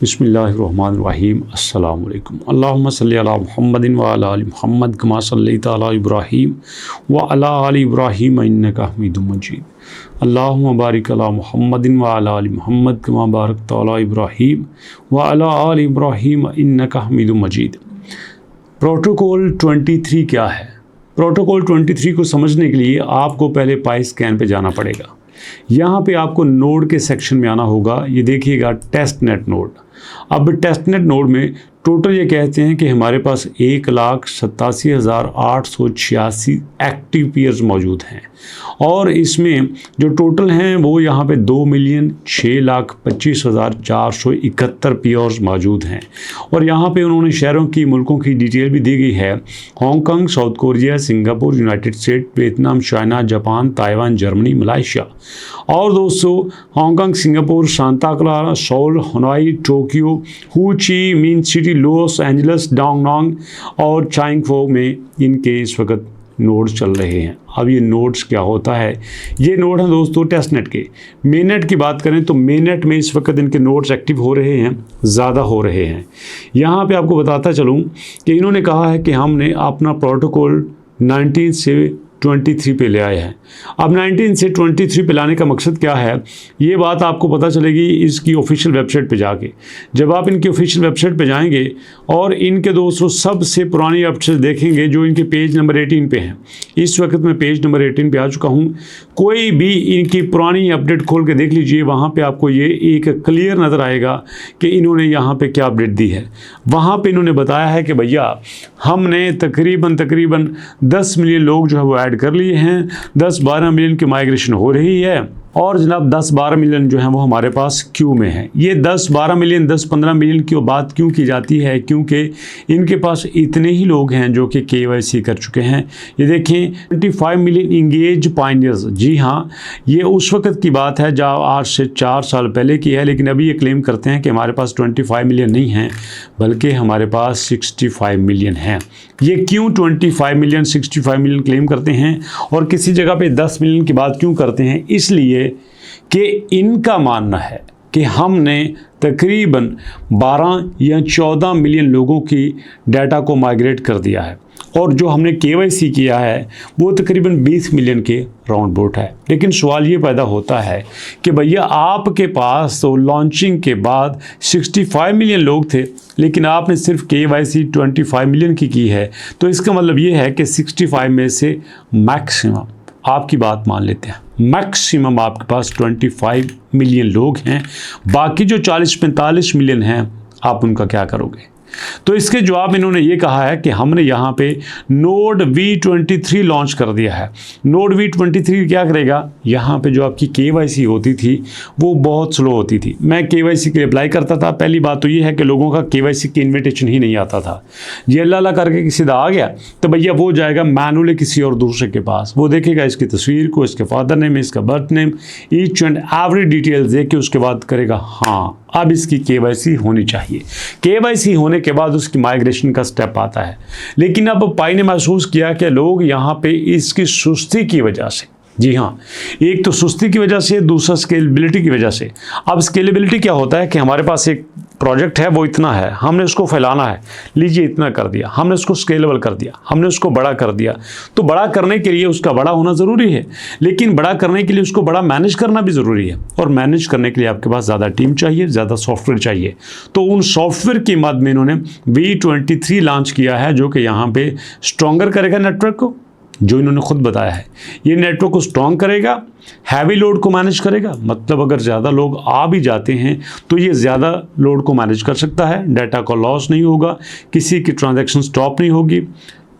बिस्मिल्लाहिर्रहमानिर्रहीम अस्सलामु अलैकुम अल्लाहुम्मा सल्ली अला मुहम्मदिन व अला आलि मुहम्मद कमा सल्लैता अला इब्राहीम व अला आलि इब्राहीम इन्नका हमीदुम मजीद अल्लाहुम्मा बारिक अला मुहम्मदिन व अला आलि मुहम्मद कमा बारकता अला इब्राहीम व अला आलि इब्राहीम इन्नका हमीदुम मजीद। प्रोटोकॉल 23 क्या है? प्रोटोकॉल 23 को समझने के लिए आपको पहले पाई स्कैन पे जाना पड़ेगा। यहाँ पे आपको नोड के सेक्शन में आना होगा। ये देखिएगा टेस्ट नेट नोड। अब टेस्ट नेट नोड में टोटल ये कहते हैं कि हमारे पास 1,87,886 एक्टिव पीयर्स मौजूद हैं और इसमें जो टोटल हैं वो यहाँ पे 2,06,25,471 पीयर्स मौजूद हैं। और यहाँ पे उन्होंने शहरों की मुल्कों की डिटेल भी दी गई है। Hong Kong, South Korea, Singapore, United State, Vietnam, China, Japan, Taiwan, Germany, Malaysia. और दोस्तों Hong Kong, Singapore, Santa Clara, Seoul, Hanoi, Tokyo, Ho Chi Minh City, Los Angeles, डांगनांग और चांगफो में इनके इस वक्त नोड्स चल रहे हैं। अब ये नोड्स क्या होता है? ये नोड हैं दोस्तों टेस्टनेट के। मेननेट की बात करें तो मेननेट में इस वक्त इनके नोड्स एक्टिव हो रहे हैं, ज़्यादा हो रहे हैं। यहाँ पे आपको बताता चलूँ कि इन्होंने कहा है कि हमने अपना प्रोटोकॉल 19 से 23 पे ले आए हैं। अब 19 से 23 पे लाने का मकसद क्या है, ये बात आपको पता चलेगी इसकी ऑफिशियल वेबसाइट पे जाके। जब आप इनकी ऑफिशियल वेबसाइट पे जाएंगे और इनके दोस्तों सबसे पुरानी अपडेट्स देखेंगे जो इनके पेज नंबर 18 पे हैं। इस वक्त मैं पेज नंबर 18 पे आ चुका हूँ। कोई भी इनकी पुरानी अपडेट खोल के देख लीजिए, वहाँ पर आपको ये एक क्लियर नज़र आएगा कि इन्होंने यहाँ पर क्या अपडेट दी है। वहाँ पर इन्होंने बताया है कि भैया हमने तकरीबन 10 मिलियन लोग जो है वो ऐड कर लिए हैं। 10-12 मिलियन की माइग्रेशन हो रही है और जनाब 10-12 मिलियन जो है वो हमारे पास क्यू में है। ये 10-12 मिलियन 10-15 मिलियन की बात क्यों की जाती है? क्योंकि इनके पास इतने ही लोग हैं जो कि KYC कर चुके हैं। ये देखें 25 मिलियन इंगेज पायनियर्स। जी हाँ, ये उस वक्त की बात है जब आज से 4 साल पहले की है, लेकिन अभी ये क्लेम करते हैं कि हमारे पास 25 मिलियन नहीं हैं बल्कि हमारे पास 65 मिलियन हैं। ये क्यों 25 मिलियन 65 मिलियन क्लेम करते हैं और किसी जगह पे 10 मिलियन की बात क्यों करते हैं? इसलिए कि इनका मानना है कि हमने तकरीबन 12 या 14 मिलियन लोगों की डाटा को माइग्रेट कर दिया है और जो हमने KYC किया है वो तकरीबन 20 मिलियन के राउंड अबाउट है। लेकिन सवाल ये पैदा होता है कि भैया आपके पास तो लॉन्चिंग के बाद 65 मिलियन लोग थे लेकिन आपने सिर्फ KYC 25 मिलियन की है, तो इसका मतलब ये है कि 65 में से मैक्सिमम, आपकी बात मान लेते हैं, मैक्सिमम आपके पास 25 मिलियन लोग हैं। बाकी जो 40-45 मिलियन हैं आप उनका क्या करोगे? तो इसके जवाब इन्होंने ये कहा है कि हमने यहाँ पे नोड V23 लॉन्च कर दिया है। नोड V23 क्या करेगा? यहाँ पे जो आपकी KYC होती थी वो बहुत स्लो होती थी। मैं KYC के लिए अप्लाई करता था। पहली बात तो ये है कि लोगों का KYC की इन्विटेशन ही नहीं आता था। ये अल्लाह करके किसी दा आ गया तो भैया वो जाएगा मैनुअली किसी और दूसरे के पास, वो देखेगा इसकी तस्वीर को, इसके फादर नेम, इसका birth name, each and every detail देख के उसके बाद करेगा हाँ अब इसकी KYC होनी चाहिए। KYC होने के बाद उसकी माइग्रेशन का स्टेप आता है। लेकिन अब पाई ने महसूस किया कि लोग यहाँ पे इसकी सुस्ती की वजह से, जी हाँ, एक तो सुस्ती की वजह से, दूसरा स्केलेबिलिटी की वजह से। अब स्केलेबिलिटी क्या होता है कि हमारे पास एक प्रोजेक्ट है, वो इतना है, हमने उसको फैलाना है, लीजिए इतना कर दिया, हमने उसको स्केलेबल कर दिया, हमने उसको बड़ा कर दिया। तो बड़ा करने के लिए उसका बड़ा होना ज़रूरी है, लेकिन बड़ा करने के लिए उसको बड़ा मैनेज करना भी ज़रूरी है। और मैनेज करने के लिए आपके पास ज़्यादा टीम चाहिए, ज़्यादा सॉफ्टवेयर चाहिए। तो उन सॉफ्टवेयर की मद में इन्होंने V23 लॉन्च किया है जो कि यहाँ पर स्ट्रॉन्गर करेगा नेटवर्क को, जो इन्होंने खुद बताया है। ये नेटवर्क को स्ट्रॉन्ग करेगा, हैवी लोड को मैनेज करेगा। मतलब अगर ज़्यादा लोग आ भी जाते हैं तो ये ज़्यादा लोड को मैनेज कर सकता है, डाटा का लॉस नहीं होगा, किसी की ट्रांजैक्शन स्टॉप नहीं होगी,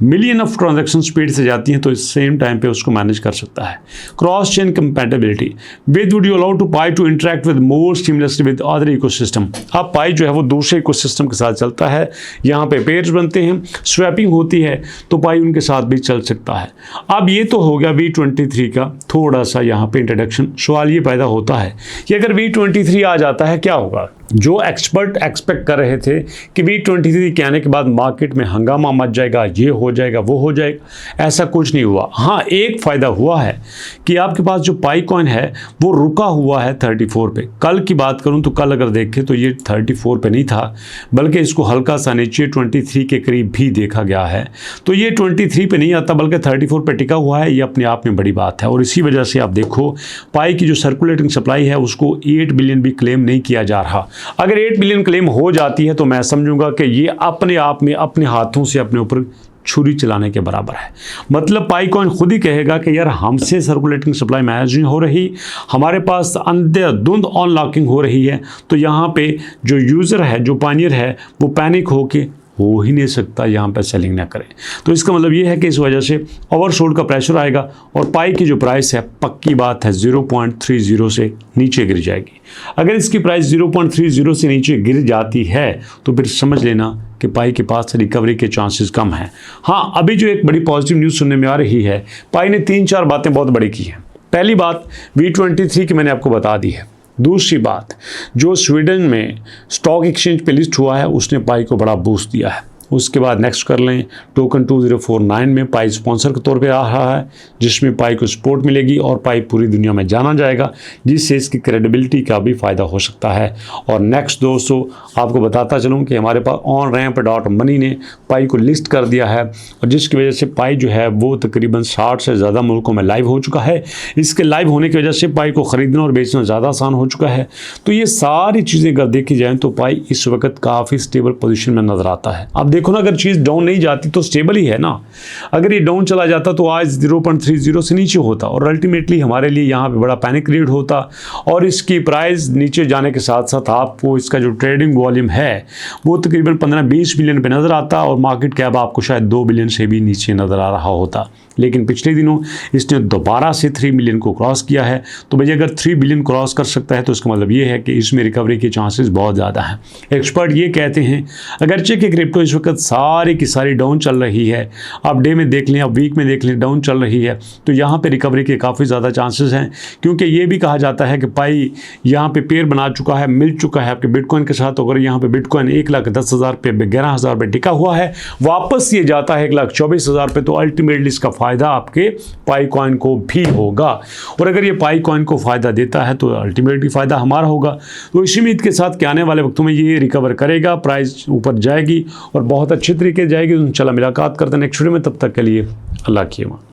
मिलियन ऑफ ट्रांजैक्शन स्पीड से जाती हैं तो इस सेम टाइम पे उसको मैनेज कर सकता है। Cross chain compatibility with would you allow to Pi to interact with more seamlessly with other ecosystem. अब पाई जो है वो दूसरे इकोसिस्टम के साथ चलता है, यहाँ पे पेयर्स बनते हैं, स्वैपिंग होती है तो पाई उनके साथ भी चल सकता है। अब ये तो हो गया V23 का थोड़ा सा यहाँ पे इंट्रोडक्शन। सवाल ये पैदा होता है कि अगर V23 आ जाता है क्या होगा? जो एक्सपर्ट एक्सपेक्ट कर रहे थे कि V23 के आने के बाद मार्केट में हंगामा मच जाएगा, ये हो जाएगा, वो हो जाएगा, ऐसा कुछ नहीं हुआ। हाँ, एक फ़ायदा हुआ है कि आपके पास जो पाई कॉइन है वो रुका हुआ है 34 पे। कल की बात करूं तो कल अगर देखें तो ये 34 पे नहीं था, बल्कि इसको हल्का सा नीचे 23 के करीब भी देखा गया है। तो ये 23 पे नहीं आता बल्कि 34 पे टिका हुआ है, ये अपने आप में बड़ी बात है। और इसी वजह से आप देखो पाई की जो सर्कुलेटिंग सप्लाई है उसको 8 बिलियन भी क्लेम नहीं किया जा रहा। अगर 8 बिलियन क्लेम हो जाती है तो मैं समझूंगा कि ये अपने आप में अपने हाथों से अपने ऊपर छुरी चलाने के बराबर है। मतलब पाई कॉइन खुद ही कहेगा कि यार हमसे सर्कुलेटिंग सप्लाई मैनेज नहीं हो रही, हमारे पास अंधाधुंध अनलॉकिंग हो रही है। तो यहाँ पे जो यूज़र है, जो पायनियर है, वो पैनिक होके हो ही नहीं सकता यहाँ पर सेलिंग ना करें। तो इसका मतलब ये है कि इस वजह से ओवरसोल्ड का प्रेशर आएगा और पाई की जो प्राइस है पक्की बात है 0.30 से नीचे गिर जाएगी। अगर इसकी प्राइस 0.30 से नीचे गिर जाती है तो फिर समझ लेना कि पाई के पास रिकवरी के चांसेस कम हैं। हाँ, अभी जो एक बड़ी पॉजिटिव न्यूज़ सुनने में आ रही है, पाई ने 3-4 बातें बहुत बड़ी की हैं। पहली बात V23 की मैंने आपको बता दी है। दूसरी बात, जो स्वीडन में स्टॉक एक्सचेंज पे लिस्ट हुआ है उसने पाई को बड़ा बूस्ट दिया है। उसके बाद नेक्स्ट कर लें, टोकन 2049 में पाई स्पॉन्सर के तौर पे आ रहा है, जिसमें पाई को सपोर्ट मिलेगी और पाई पूरी दुनिया में जाना जाएगा, जिससे इसकी क्रेडिबिलिटी का भी फ़ायदा हो सकता है। और नेक्स्ट दोस्तों आपको बताता चलूँ कि हमारे पास OnRamp.money ने पाई को लिस्ट कर दिया है, और जिसकी वजह से पाई जो है वो तकरीबन 60 से ज़्यादा मुल्कों में लाइव हो चुका है। इसके लाइव होने की वजह से पाई को ख़रीदना और बेचना ज़्यादा आसान हो चुका है। तो ये सारी चीज़ें अगर देखी जाएँ तो पाई इस वक्त काफ़ी स्टेबल पोजीशन में नज़र आता है। अब देखो ना, अगर चीज़ डाउन नहीं जाती तो स्टेबल ही है ना। अगर ये डाउन चला जाता तो आज 0.30 से नीचे होता और अल्टीमेटली हमारे लिए यहाँ पे बड़ा पैनिक क्रिएट होता, और इसकी प्राइस नीचे जाने के साथ साथ आपको इसका जो ट्रेडिंग वॉल्यूम है वो तकरीबन 15-20 बिलियन पे नज़र आता, और मार्केट कैप आपको शायद 2 बिलियन से भी नीचे नज़र आ रहा होता। लेकिन पिछले दिनों इसने दोबारा से 3 बिलियन को क्रॉस किया है। तो भैया अगर 3 बिलियन क्रॉस कर सकता है तो इसका मतलब ये है कि इसमें रिकवरी के चांसेस बहुत ज़्यादा हैं। एक्सपर्ट ये कहते हैं अगरचे कि क्रिप्टो इस वक्त सारी की सारी डाउन चल रही है, आप डे में देख लें, आप वीक में देख लें, डाउन चल रही है, तो यहाँ पे रिकवरी के काफ़ी ज़्यादा चांसेस हैं। क्योंकि ये भी कहा जाता है कि पाई यहाँ पे पेयर बना चुका है, मिल चुका है आपके बिटकॉइन के साथ। अगर यहाँ पे बिटकॉइन 1,10,000 पे 11,000 पे टिका हुआ है, वापस ये जाता है 1,24,000 पे, तो अल्टीमेटली इसका फ़ायदा आपके पाई कॉइन को भी होगा। और अगर ये पाई कॉइन को फ़ायदा देता है तो अल्टीमेटली फ़ायदा हमारा होगा। तो इसी उम्मीद के साथ कि आने वाले वक्तों में ये रिकवर करेगा, प्राइस ऊपर जाएगी और बहुत अच्छे तरीके से जाएगी। तो इंशाल्लाह मुलाकात करते हैं नेक्स्ट वीडियो में, तब तक के लिए अल्लाह की अमान।